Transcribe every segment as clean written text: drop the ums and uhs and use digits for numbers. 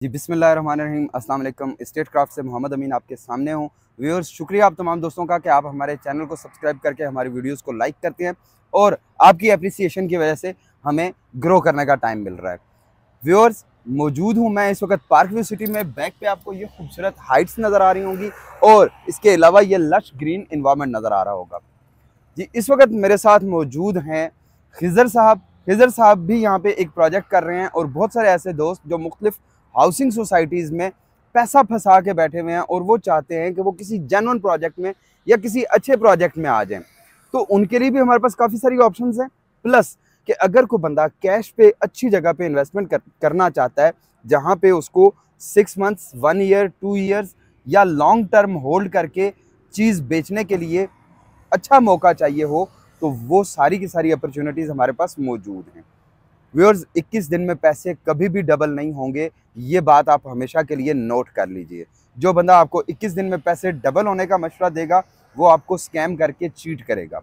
जी बिस्मिल्लाहिर्रहमानिर्रहीम अस्सलाम वालेकुम। स्टेट क्राफ्ट से मोहम्मद अमीन आपके सामने हूँ। व्यूअर्स, शुक्रिया आप तमाम दोस्तों का कि आप हमारे चैनल को सब्सक्राइब करके हमारी वीडियोस को लाइक करते हैं और आपकी एप्रिसिएशन की वजह से हमें ग्रो करने का टाइम मिल रहा है। व्यूअर्स, मौजूद हूँ मैं इस वक्त पार्क व्यू सिटी में। बैक पे आपको ये खूबसूरत हाइट्स नज़र आ रही होंगी और इसके अलावा ये लश ग्रीन इन्वायरमेंट नज़र आ रहा होगा। जी, इस वक्त मेरे साथ मौजूद हैं खिज़र साहब। खिज़र साहब भी यहाँ पे एक प्रोजेक्ट कर रहे हैं और बहुत सारे ऐसे दोस्त जो मुख्तलिफ हाउसिंग सोसाइटीज़ में पैसा फंसा के बैठे हुए हैं और वो चाहते हैं कि वो किसी जेन्युइन प्रोजेक्ट में या किसी अच्छे प्रोजेक्ट में आ जाएं। तो उनके लिए भी हमारे पास काफ़ी सारी ऑप्शंस हैं। प्लस कि अगर कोई बंदा कैश पे अच्छी जगह पे इन्वेस्टमेंट करना चाहता है, जहाँ पे उसको 6 मंथ्स, 1 ईयर, 2 ईयर्स या लॉन्ग टर्म होल्ड करके चीज़ बेचने के लिए अच्छा मौका चाहिए हो, तो वो सारी की सारी अपॉर्चुनिटीज़ हमारे पास मौजूद हैं। व्यूअर्स, 21 दिन में पैसे कभी भी डबल नहीं होंगे, ये बात आप हमेशा के लिए नोट कर लीजिए। जो बंदा आपको 21 दिन में पैसे डबल होने का मशवरा देगा, वो आपको स्कैम करके चीट करेगा।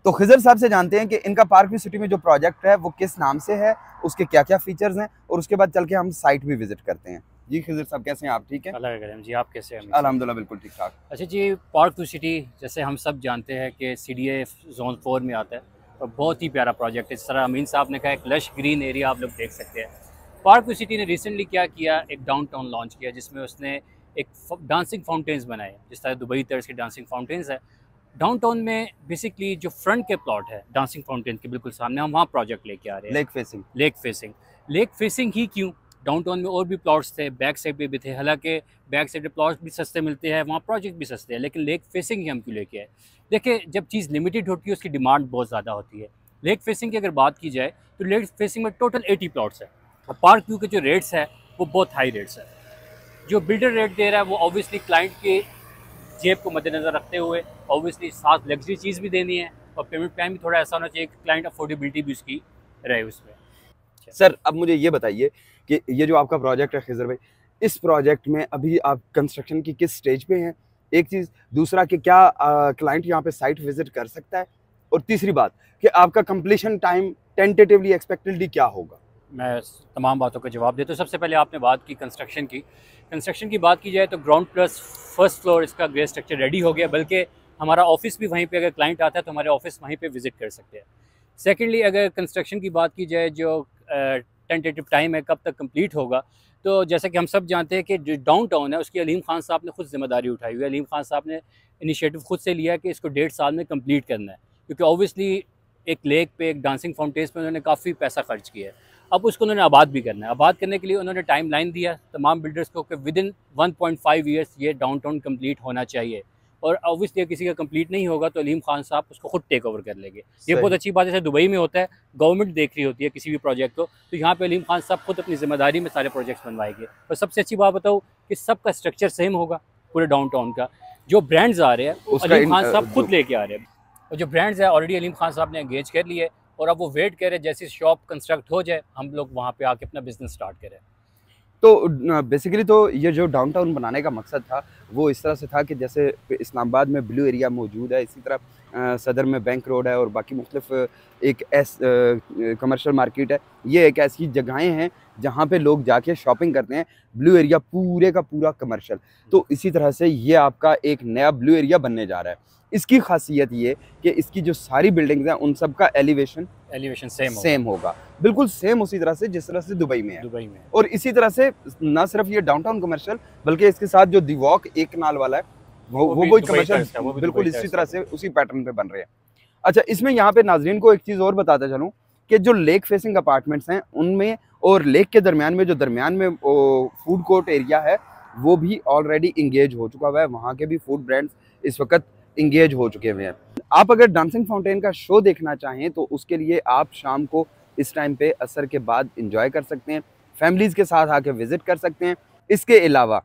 तो खिज़र साहब से जानते हैं कि इनका पार्क व्यू सिटी में जो प्रोजेक्ट है वो किस नाम से है, उसके क्या क्या फीचर्स हैं, और उसके बाद चल के हम साइट भी विजिट करते हैं। जी खिज़र साहब, कैसे हैं आप? ठीक है, अल्लाह का करम जी। आप कैसे हैं? अल्हम्दुलिल्लाह बिल्कुल ठीक ठाक। अच्छा जी, पार्क टू सिटी जैसे हम सब जानते हैं कि CDA जोन 4 में आता है और बहुत ही प्यारा प्रोजेक्ट है। इस तरह अमीन साहब ने कहा, एक लश ग्रीन एरिया आप लोग देख सकते हैं। पार्क टू सिटी ने रिसेंटली क्या किया, एक डाउनटाउन लॉन्च किया जिसमें उसने एक डांसिंग फाउंटेन्स बनाए, जिस तरह दुबई तर्ज के डांसिंग फाउंटेन्स है। डाउनटाउन में बेसिकली जो फ्रंट के प्लॉट है डांसिंग फाउंटेन के बिल्कुल सामने, हम वहाँ प्रोजेक्ट लेके आ रहे हैं। Lake facing. लेक फेसिंग ही क्यों, डाउनटाउन में और भी प्लॉट्स थे, बैक साइड पे भी थे। हालांकि बैक साइड पे प्लॉट्स भी सस्ते मिलते हैं, वहाँ प्रोजेक्ट भी सस्ते हैं, लेकिन लेक फेसिंग ही हम क्यों लेके आए? देखिए, जब चीज़ लिमिटेड होती है उसकी डिमांड बहुत ज़्यादा होती है। लेक फेसिंग की अगर बात की जाए तो लेक फेसिंग में टोटल 80 प्लॉट्स है और पार्क व्यू के जो रेट्स है वो बहुत हाई रेट्स है। जो बिल्डर रेट दे रहा है वो ऑब्वियसली क्लाइंट के जेब को मद्देनज़र रखते हुए ऑब्वियसली साथ लग्जरी चीज़ भी देनी है और पेमेंट प्लान भी थोड़ा ऐसा होना चाहिए कि क्लाइंट अफोर्डेबिलिटी भी उसकी रहे उसमें। सर, अब मुझे ये बताइए कि ये जो आपका प्रोजेक्ट है खिज़र भाई, इस प्रोजेक्ट में अभी आप कंस्ट्रक्शन की किस स्टेज पे हैं? एक चीज़, दूसरा कि क्या क्लाइंट यहाँ पे साइट विजिट कर सकता है? और तीसरी बात कि आपका कंप्लीशन टाइम टेंटेटिवली एक्सपेक्टेडली क्या होगा? मैं तमाम बातों का जवाब देता हूँ। सबसे पहले आपने बात की कंस्ट्रक्शन की बात की जाए तो ग्राउंड प्लस फर्स्ट फ्लोर इसका ग्रे स्ट्रक्चर रेडी हो गया, बल्कि हमारा ऑफिस भी वहीं पे, अगर क्लाइंट आता है तो हमारे ऑफिस वहीं पे विजिट कर सकते हैं। सेकेंडली, अगर कंस्ट्रक्शन की बात की जाए, जो टेंटेटिव टाइम है कब तक कंप्लीट होगा, तो जैसा कि हम सब जानते हैं कि जो डाउन टाउन है उसकी अलीम खान साहब ने खुद जिम्मेदारी उठाई हुई है। अलीम खान साहब ने इनिशिएटिव खुद से लिया कि इसको 1.5 साल में कंप्लीट करना है, क्योंकि ऑब्वियसली एक लेक पे, एक डांसिंग फाउंटेन्स पे उन्होंने काफ़ी पैसा खर्च किया है। अब उसको उन्होंने आबाद भी करना है। आबाद करने के लिए उन्होंने टाइम लाइन दिया तमाम बिल्डर्स को कि विदिन 1.5 ईयर्स ये डाउनटाउन कंप्लीट होना चाहिए, और ऑब्वियसली किसी का कंप्लीट नहीं होगा तो अलीम खान साहब उसको खुद टेक ओवर कर लेंगे। ये बहुत अच्छी बात है। जैसे दुबई में होता है, गवर्नमेंट देख रही होती है किसी भी प्रोजेक्ट को, तो यहाँ पे अलीम खान साहब खुद अपनी जिम्मेदारी में सारे प्रोजेक्ट्स बनवाएंगे। और सबसे अच्छी बात बताऊँ कि सबका स्ट्रक्चर सेम होगा पूरे डाउनटाउन का। जो ब्रांड्स आ रहे हैं वो अलीम खान साहब खुद लेके आ रहे हैं, और जो ब्रांड्स है ऑलरेडी अलीम खान साहब ने एंगेज कर लिए, और अब वो वेट कर रहे हैं जैसी शॉप कंस्ट्रक्ट हो जाए हम लोग वहाँ पे आके अपना बिजनेस स्टार्ट करें। तो बेसिकली तो ये जो डाउनटाउन बनाने का मकसद था वो इस तरह से था कि जैसे इस्लामाबाद में ब्लू एरिया मौजूद है, इसी तरह सदर में बैंक रोड है और बाकी मुख्तलिफ एक कमर्शियल मार्केट है। ये एक ऐसी जगहें हैं जहाँ पे लोग जाके शॉपिंग करते हैं। ब्लू एरिया पूरे का पूरा कमर्शियल, तो इसी तरह से ये आपका एक नया ब्लू एरिया बनने जा रहा है। इसकी खासियत ये कि इसकी जो सारी बिल्डिंग्स हैं उन सब का एलिवेशन सेम होगा, बिल्कुल सेम उसी तरह से जिस तरह से दुबई में है। और इसी तरह से ना सिर्फ ये डाउनटाउन कमर्शियल, बल्कि इसके साथ जो दी वॉक एक कनाल वाला है वो भी कमर्शियल बिल्कुल इसी तरह से उसी पैटर्न पे बन रहे हैं। अच्छा, इसमें यहाँ पे नाजरीन को एक चीज़ और बताता चलूँ कि जो लेक फेसिंग अपार्टमेंट्स हैं उनमें और लेक के दरमियान में जो दरमियान में फूड कोर्ट एरिया है वो भी ऑलरेडी इंगेज हो चुका हुआ है। वहाँ के भी फूड ब्रांड्स इस वक्त इंगेज हो चुके हुए हैं। आप अगर डांसिंग फाउंटेन का शो देखना चाहें तो उसके लिए आप शाम को इस टाइम पे असर के बाद इंजॉय कर सकते हैं, फैमिलीज़ के साथ आके विजिट कर सकते हैं। इसके अलावा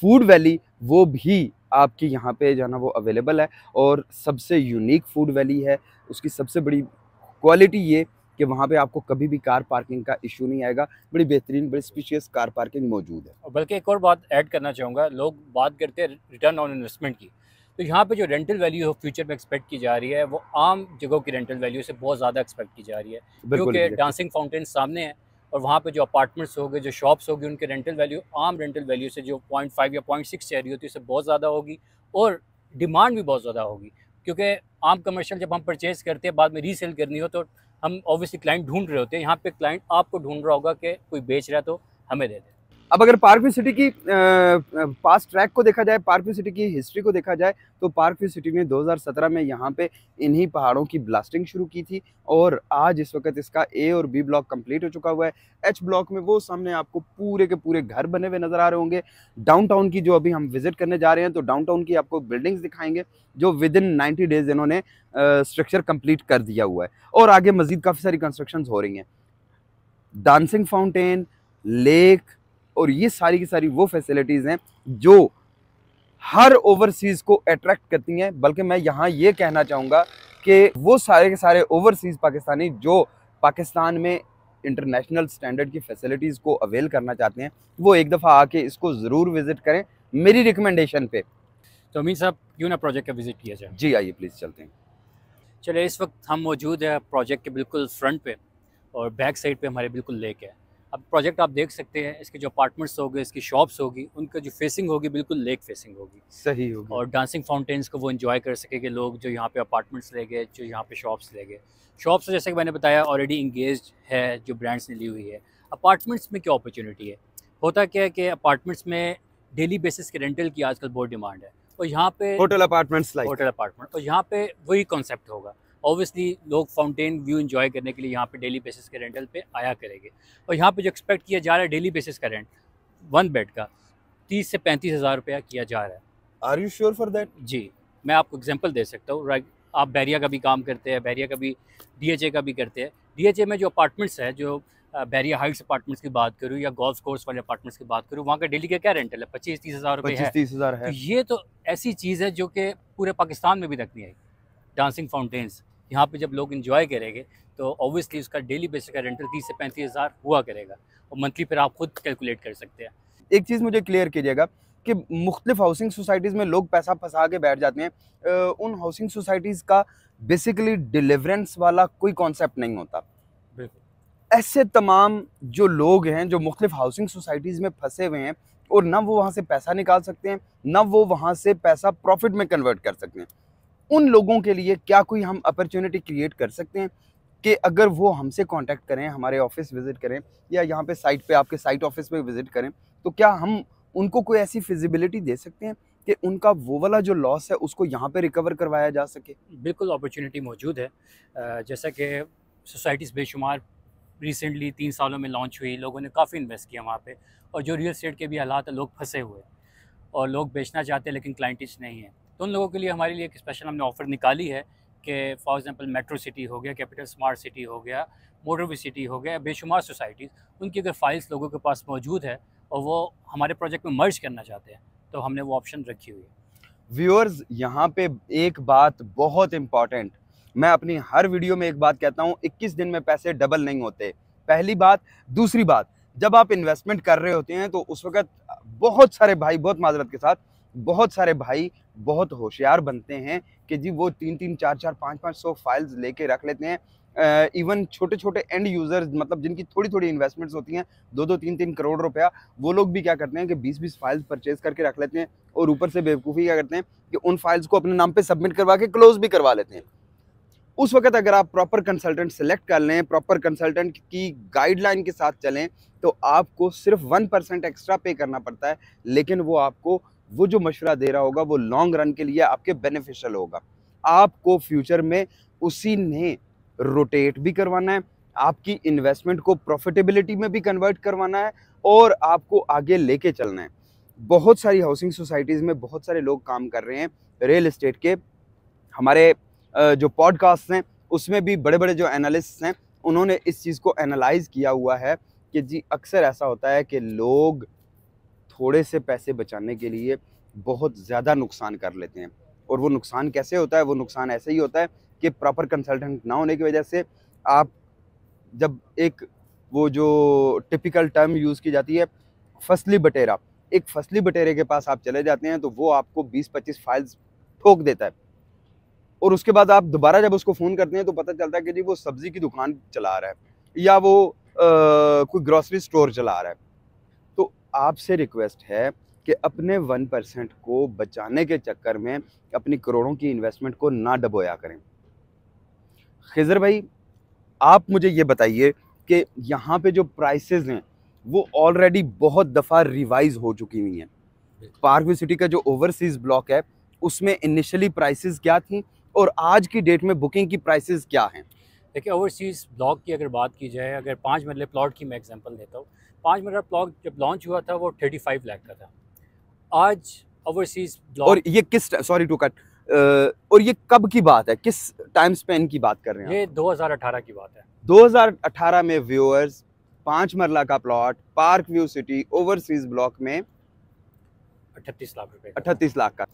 फूड वैली वो भी आपकी यहाँ पे जो है ना वो अवेलेबल है, और सबसे यूनिक फूड वैली है। उसकी सबसे बड़ी क्वालिटी ये कि वहाँ पे आपको कभी भी कार पार्किंग का इशू नहीं आएगा। बड़ी बेहतरीन, बड़ी स्पेशियस कार पार्किंग मौजूद है। और बल्कि एक और बात ऐड करना चाहूँगा, लोग बात करते हैं रिटर्न ऑन इन्वेस्टमेंट की, तो यहाँ पे जो रेंटल वैल्यू फ्यूचर में एक्सपेक्ट की जा रही है वो आम जगहों की रेंटल वैल्यू से बहुत ज़्यादा एक्सपेक्ट की जा रही है, क्योंकि डांसिंग फाउंटेन सामने है और वहाँ पे जो अपार्टमेंट्स हो गए, जो शॉप्स होगी, उनके रेंटल वैल्यू आम रेंटल वैल्यू से जो 0.5 या 0.6 चल रही होती है उससे बहुत ज़्यादा होगी, और डिमांड भी बहुत ज़्यादा होगी। क्योंकि आम कमर्शियल जब हम परचेज़ करते हैं बाद में रीसेल करनी हो, तो हम ऑब्वियसली क्लाइंट ढूंढ रहे होते हैं। यहाँ पे क्लाइंट आपको ढूंढ रहा होगा कि कोई बेच रहा है तो हमें दे दे। अब अगर पार्क व्यू सिटी की पास्ट ट्रैक को देखा जाए, पार्क व्यू सिटी की हिस्ट्री को देखा जाए, तो पार्क व्यू सिटी ने 2017 में यहाँ पे इन्हीं पहाड़ों की ब्लास्टिंग शुरू की थी, और आज इस वक्त इसका ए और बी ब्लॉक कंप्लीट हो चुका हुआ है। एच ब्लॉक में वो सामने आपको पूरे के पूरे घर बने हुए नजर आ रहे होंगे। डाउनटाउन की जो अभी हम विजिट करने जा रहे हैं, तो डाउनटाउन की आपको बिल्डिंग्स दिखाएंगे जो विद इन 90 डेज इन्होंने स्ट्रक्चर कंप्लीट कर दिया हुआ है, और आगे मजीद काफ़ी सारी कंस्ट्रक्शंस हो रही हैं। डांसिंग फाउंटेन, लेक और ये सारी की सारी वो फैसिलिटीज़ हैं जो हर ओवरसीज़ को अट्रैक्ट करती हैं। बल्कि मैं यहाँ ये कहना चाहूँगा कि वो सारे के सारे ओवरसीज़ पाकिस्तानी जो पाकिस्तान में इंटरनेशनल स्टैंडर्ड की फैसिलिटीज़ को अवेल करना चाहते हैं, वो एक दफ़ा आके इसको ज़रूर विज़िट करें मेरी रिकमेंडेशन पे। तो अमीन साहब, क्यों ना प्रोजेक्ट का विज़िट किया जाए? जी आइए प्लीज़ चलते हैं। चलिए, इस वक्त हम मौजूद है प्रोजेक्ट के बिल्कुल फ्रंट पे, और बैक साइड पे हमारे बिल्कुल लेक है। अब प्रोजेक्ट आप देख सकते हैं, इसके जो अपार्टमेंट्स होंगे, इसकी शॉप्स होगी, उनका जो फेसिंग होगी बिल्कुल लेक फेसिंग होगी। सही होगी। और डांसिंग फाउंटेन्स को वो एंजॉय कर सकेंगे लोग जो यहाँ पे अपार्टमेंट्स ले गए, जो यहाँ पे शॉप्स ले गए। शॉप्स जैसे कि मैंने बताया ऑलरेडी इंगेज है, जो ब्रांड्स ने ली हुई है। अपार्टमेंट्स में क्या अपॉर्चुनिटी है, होता क्या है कि अपार्टमेंट्स में डेली बेसिस के रेंटल की आजकल बहुत डिमांड है, और यहाँ पे hotel apartments like hotel apartment, और यहाँ पे वही कॉन्सेप्ट होगा। ऑब्वियसली लोग फाउंटेन व्यू एंजॉय करने के लिए यहाँ पे डेली बेसिस के रेंटल पे आया करेंगे। और यहाँ पे जो एक्सपेक्ट किया जा रहा है डेली बेसिस का रेंट 1 बेड का 30 से 35 हज़ार रुपया किया जा रहा है। Are you sure for that? जी, मैं आपको एग्जांपल दे सकता हूँ। आप बैरिया का भी काम करते हैं, बैरिया का भी, डीएचए का भी करते हैं। डीएचए में जो अपार्टमेंट्स है, जो बैरिया हाइट्स अपार्टमेंट्स की बात करूँ या गोल्फ कोर्स वाले अपार्टमेंट्स की बात करूँ, वहाँ का डेली का क्या रेंटल है? 25-30 हज़ार रुपये है। 25-30 हज़ार है। तो ये तो ऐसी चीज़ है जो कि पूरे पाकिस्तान में भी तक नहीं आई। डांसिंग फाउंटेन्स यहाँ पे जब लोग एंजॉय करेंगे तो ऑब्वियसली उसका डेली बेसिस का रेंटल 30 से 35 हज़ार हुआ करेगा, और मंथली फिर आप खुद कैलकुलेट कर सकते हैं। एक चीज़ मुझे क्लियर कीजिएगा कि मुख्तलिफ हाउसिंग सोसाइटीज़ में लोग पैसा फंसा के बैठ जाते हैं। उन हाउसिंग सोसाइटीज़ का बेसिकली डिलीवरेंस वाला कोई कॉन्सेप्ट नहीं होता। बिल्कुल। ऐसे तमाम जो लोग हैं जो मुख्तलिफ हाउसिंग सोसाइटीज़ में फंसे हुए हैं, और ना वो वहाँ से पैसा निकाल सकते हैं, ना वो वहाँ से पैसा प्रॉफिट में कन्वर्ट कर सकते हैं, उन लोगों के लिए क्या कोई हम अपॉर्चुनिटी क्रिएट कर सकते हैं कि अगर वो हमसे कांटेक्ट करें, हमारे ऑफिस विजिट करें, या यहाँ पे साइट पे आपके साइट ऑफिस पे विजिट करें, तो क्या हम उनको कोई ऐसी फिजिबिलिटी दे सकते हैं कि उनका वो वाला जो लॉस है उसको यहाँ पे रिकवर करवाया जा सके? बिल्कुल अपॉर्चुनिटी मौजूद है। जैसा कि सोसाइटीज़ बेशुमार रिसेंटली 3 सालों में लॉन्च हुई, लोगों ने काफ़ी इन्वेस्ट किया वहाँ पे, और जो रियल एस्टेट के भी हालात है, लोग फंसे हुए हैं और लोग बेचना चाहते हैं लेकिन क्लाइंटेज नहीं है। तो उन लोगों के लिए हमारे लिए एक स्पेशल हमने ऑफ़र निकाली है कि फॉर एग्जांपल मेट्रो सिटी हो गया, कैपिटल स्मार्ट सिटी हो गया, मोटरवे सिटी हो गया, बेशुमार सोसाइटीज़, उनकी अगर फाइल्स लोगों के पास मौजूद है और वो हमारे प्रोजेक्ट में मर्ज करना चाहते हैं, तो हमने वो ऑप्शन रखी हुई है। व्यूअर्स, यहाँ पे एक बात बहुत इंपॉर्टेंट, मैं अपनी हर वीडियो में एक बात कहता हूँ, 21 दिन में पैसे डबल नहीं होते, पहली बात। दूसरी बात, जब आप इन्वेस्टमेंट कर रहे होते हैं तो उस वक्त बहुत सारे भाई, बहुत माजरत के साथ, बहुत सारे भाई बहुत होशियार बनते हैं कि जी वो 3-3, 4-4, 5-500 फाइल्स लेके रख लेते हैं। इवन छोटे छोटे एंड यूजर्स, मतलब जिनकी थोड़ी थोड़ी इन्वेस्टमेंट्स होती हैं, 2-2, 3-3 करोड़ रुपया, वो लोग भी क्या करते हैं कि 20-20 फाइल्स परचेज करके रख लेते हैं, और ऊपर से बेवकूफ़ी क्या करते हैं कि उन फाइल्स को अपने नाम पे सबमिट करवा के क्लोज भी करवा लेते हैं। उस वक्त अगर आप प्रॉपर कंसल्टेंट सेलेक्ट कर लें, प्रॉपर कंसल्टेंट की गाइडलाइन के साथ चलें, तो आपको सिर्फ 1% एक्स्ट्रा पे करना पड़ता है, लेकिन वो आपको वो जो मशवरा दे रहा होगा वो लॉन्ग रन के लिए आपके बेनिफिशियल होगा। आपको फ्यूचर में उसी ने रोटेट भी करवाना है, आपकी इन्वेस्टमेंट को प्रॉफिटेबिलिटी में भी कन्वर्ट करवाना है, और आपको आगे लेके चलना है। बहुत सारी हाउसिंग सोसाइटीज़ में बहुत सारे लोग काम कर रहे हैं रियल एस्टेट के। हमारे जो पॉडकास्ट हैं उसमें भी बड़े बड़े जो एनालिस्ट्स हैं उन्होंने इस चीज़ को एनालाइज किया हुआ है कि जी अक्सर ऐसा होता है कि लोग थोड़े से पैसे बचाने के लिए बहुत ज़्यादा नुकसान कर लेते हैं। और वो नुकसान कैसे होता है? वो नुकसान ऐसे ही होता है कि प्रॉपर कंसल्टेंट ना होने की वजह से आप जब एक वो जो टिपिकल टर्म यूज़ की जाती है फसली बटेरा, एक फसली बटेरे के पास आप चले जाते हैं तो वो आपको 20-25 फाइल्स ठोक देता है, और उसके बाद आप दोबारा जब उसको फ़ोन करते हैं तो पता चलता है कि जी वो सब्ज़ी की दुकान चला रहा है, या वो कोई ग्रॉसरी स्टोर चला रहा है। तो आपसे रिक्वेस्ट है कि अपने 1% को बचाने के चक्कर में अपनी करोड़ों की इन्वेस्टमेंट को ना डबोया करें। खिजर भाई, आप मुझे ये बताइए कि यहाँ पे जो प्राइसेस हैं वो ऑलरेडी बहुत दफ़ा रिवाइज हो चुकी हुई हैं। पार्क व्यू सिटी का जो ओवरसीज ब्लॉक है उसमें इनिशियली प्राइसेस क्या थी और आज की डेट में बुकिंग की प्राइसेस क्या हैं? देखिए, ओवरसीज़ ब्लॉक की अगर बात की जाए, अगर 5 मरले प्लॉट की मैं एग्जांपल देता हूँ। 5 मरला प्लॉट जब लॉन्च हुआ था वो 35 लाख का था। आज ओवरसीज़ और ब्लॉक, ये किस, सॉरी टू कट, और ये कब की बात है, किस टाइम स्पेन की बात कर रहे हैं ये आप? 2018 की बात है। 2018 में व्यूअर्स 5 मरला का plot park view city overseas block में 38 लाख रुपए का था। 38 लाख का।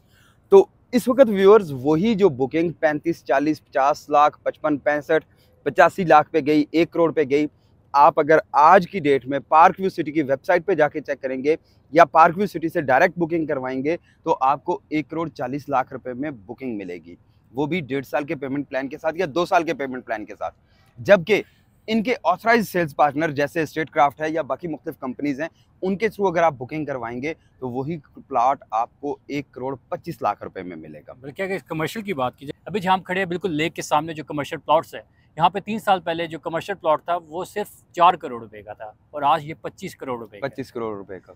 तो इस वक्त व्यूअर्स वही जो बुकिंग 35, 40, 50 लाख, 55, 65, 85 लाख पे गई, 1 करोड़ पे गई, आप अगर आज की डेट में पार्क व्यू सिटी की वेबसाइट पे जाके चेक करेंगे या पार्क व्यू सिटी से डायरेक्ट बुकिंग करवाएंगे तो आपको 1 करोड़ 40 लाख रुपए में बुकिंग मिलेगी, वो भी 1.5 साल के पेमेंट प्लान के साथ या 2 साल के पेमेंट प्लान के साथ। जबकि इनके ऑथराइज सेल्स पार्टनर जैसे स्टेट क्राफ्ट है या बाकी मुख्तलिफ कंपनीज हैं, उनके थ्रू अगर आप बुकिंग करवाएंगे तो वही प्लॉट आपको 1 करोड़ 25 लाख रुपए में मिलेगा। बल्कि अगर कमर्शियल की बात की जाए, अभी जहाँ हम खड़े हैं बिल्कुल लेक के सामने जो कमर्शियल प्लॉट्स है, यहाँ पे 3 साल पहले जो कमर्शियल प्लॉट था वो सिर्फ 4 करोड़ रुपए का था और आज ये 25 करोड़ रुपए का है। 25 करोड़ रुपए का।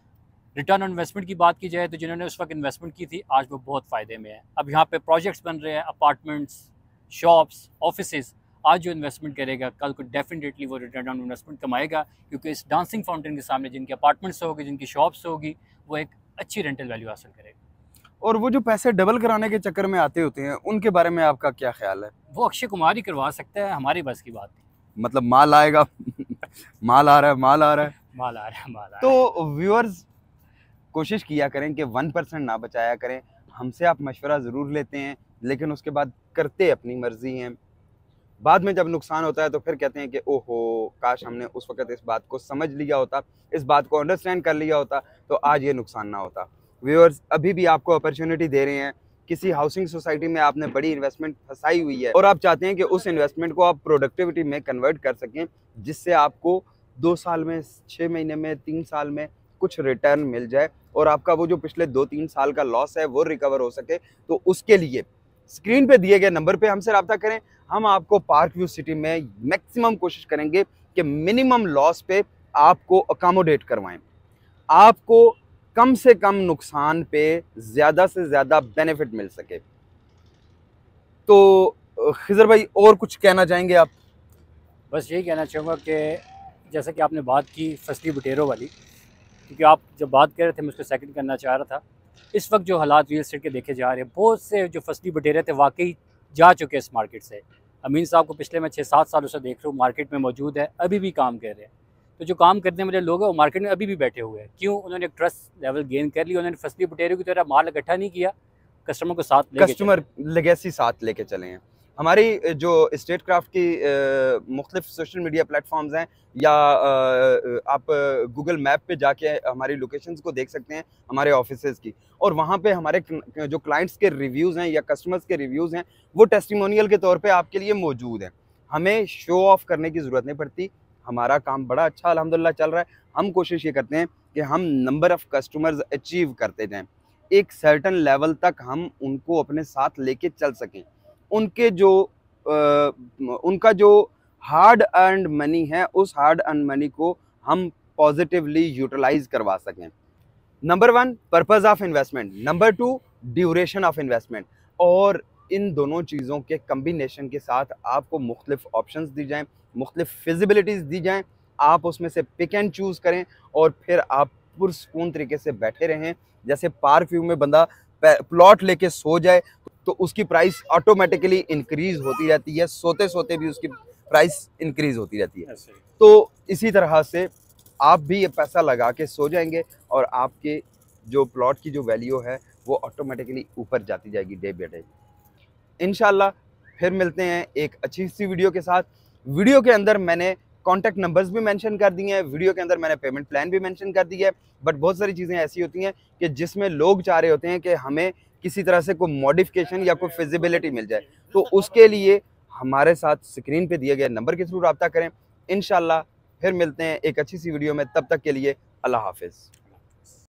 रिटर्न ऑन इन्वेस्टमेंट की बात की जाए तो जिन्होंने उस वक्त इन्वेस्टमेंट की थी आज वो बहुत फ़ायदे में है। अब यहाँ पे प्रोजेक्ट्स बन रहे हैं, अपार्टमेंट्स, शॉप्स, ऑफिसेज। आज जो इन्वेस्टमेंट करेगा कल को डेफिनेटली वो रिटर्न ऑन इन्वेस्टमेंट कमाएगा, क्योंकि इस डांसिंग फाउंटेन के सामने जिनके अपार्टमेंट्स होगी, जिनकी शॉप्स होगी, वो एक अच्छी रेंटल वैल्यू हासिल करेगा। और वो जो पैसे डबल कराने के चक्कर में आते होते हैं उनके बारे में आपका क्या ख्याल है? वो अक्षय कुमार ही करवा सकता है, हमारी बस की बात नहीं। मतलब माल आएगा माल आ रहा है, माल आ रहा है। माल आ रहा है, माल आ रहा है। तो व्यूअर्स कोशिश किया करें कि 1% ना बचाया करें। हमसे आप मशवरा ज़रूर लेते हैं लेकिन उसके बाद करते अपनी मर्जी हैं। बाद में जब नुकसान होता है तो फिर कहते हैं कि ओहो, काश हमने उस वक्त इस बात को समझ लिया होता, इस बात को अंडरस्टैंड कर लिया होता तो आज ये नुकसान ना होता। व्यूअर्स अभी भी आपको अपॉर्चुनिटी दे रहे हैं, किसी हाउसिंग सोसाइटी में आपने बड़ी इन्वेस्टमेंट फंसाई हुई है और आप चाहते हैं कि उस इन्वेस्टमेंट को आप प्रोडक्टिविटी में कन्वर्ट कर सकें, जिससे आपको 2 साल में, 6 महीने में, 3 साल में कुछ रिटर्न मिल जाए और आपका वो जो पिछले 2-3 साल का लॉस है वो रिकवर हो सके। तो उसके लिए स्क्रीन पे दिए गए नंबर पे हमसे रब्ता करें। हम आपको पार्क व्यू सिटी में मैक्सिमम कोशिश करेंगे कि मिनिमम लॉस पे आपको अकोमोडेट करवाएं, आपको कम से कम नुकसान पे ज़्यादा से ज़्यादा बेनिफिट मिल सके। तो खिजर भाई और कुछ कहना चाहेंगे आप? बस यही कहना चाहूँगा कि जैसा कि आपने बात की फसली बटेरों वाली, क्योंकि आप जब बात कर रहे थे मैं उसको सेकंड करना चाह रहा था। इस वक्त जो हालात रियल एस्टेट के देखे जा रहे हैं, बहुत से जो फसली बटेरे थे वाकई जा चुके हैं इस मार्केट से। अमीन साहब को पिछले मैं 6-7 सालों से देख रहा हूँ, मार्केट में मौजूद है, अभी भी काम कर रहे हैं। तो जो काम करने वाले लोग हैं वो मार्केट में अभी भी बैठे हुए हैं। क्यों? उन्होंने एक ट्रस्ट लेवल गेन कर लिया, उन्होंने फसली बटेरों की तरह माल इकट्ठा नहीं किया, कस्टमर को साथ लेके कस्टमर लेगेसी साथ लेके चले हैं। हमारी जो स्टेट क्राफ्ट की मुख्तलिफ सोशल मीडिया प्लेटफॉर्म्स हैं या आप गूगल मैप पे जाके हमारी लोकेशंस को देख सकते हैं हमारे ऑफिसेज़ की, और वहाँ पे हमारे जो क्लाइंट्स के रिव्यूज़ हैं या कस्टमर्स के रिव्यूज़ हैं वो टेस्टिमोनियल के तौर पे आपके लिए मौजूद हैं। हमें शो ऑफ करने की ज़रूरत नहीं पड़ती, हमारा काम बड़ा अच्छा अल्हम्दुलिल्लाह चल रहा है। हम कोशिश ये करते हैं कि हम नंबर ऑफ़ कस्टमर्स अचीव करते जाएँ, एक सर्टन लेवल तक हम उनको अपने साथ लेके चल सकें, उनके जो उनका जो हार्ड अर्न्ड मनी है उस हार्ड अर्न मनी को हम पॉजिटिवली यूटिलाइज करवा सकें। Number 1 purpose of investment, number 2 duration of investment, और इन दोनों चीज़ों के कम्बिनेशन के साथ आपको मुख्तलिफ ऑप्शंस दी जाएँ, मुख्तलिफ फिजिबिलिटीज़ दी जाएँ, आप उसमें से पिक एंड चूज़ करें और फिर आप पुरसकून तरीके से बैठे रहें। जैसे पार्क व्यू में बंदा प्लॉट लेके सो जाए तो उसकी प्राइस ऑटोमेटिकली इंक्रीज होती रहती है, सोते सोते भी उसकी प्राइस इंक्रीज होती रहती है। तो इसी तरह से आप भी ये पैसा लगा के सो जाएंगे और आपके जो प्लॉट की जो वैल्यू है वो ऑटोमेटिकली ऊपर जाती जाएगी डे बाय डे। इंशाल्लाह फिर मिलते हैं एक अच्छी सी वीडियो के साथ। वीडियो के अंदर मैंने कॉन्टैक्ट नंबर्स भी मेंशन कर दिए हैं, वीडियो के अंदर मैंने पेमेंट प्लान भी मेंशन कर दी है, बट बहुत सारी चीज़ें ऐसी होती हैं कि जिसमें लोग चाह रहे होते हैं कि हमें किसी तरह से कोई मॉडिफिकेशन या कोई फिजिबिलिटी मिल जाए, तो उसके लिए हमारे साथ स्क्रीन पे दिए गए नंबर के थ्रू रब्ता करें। इंशाल्लाह फिर मिलते हैं एक अच्छी सी वीडियो में, तब तक के लिए अल्लाह हाफिज़।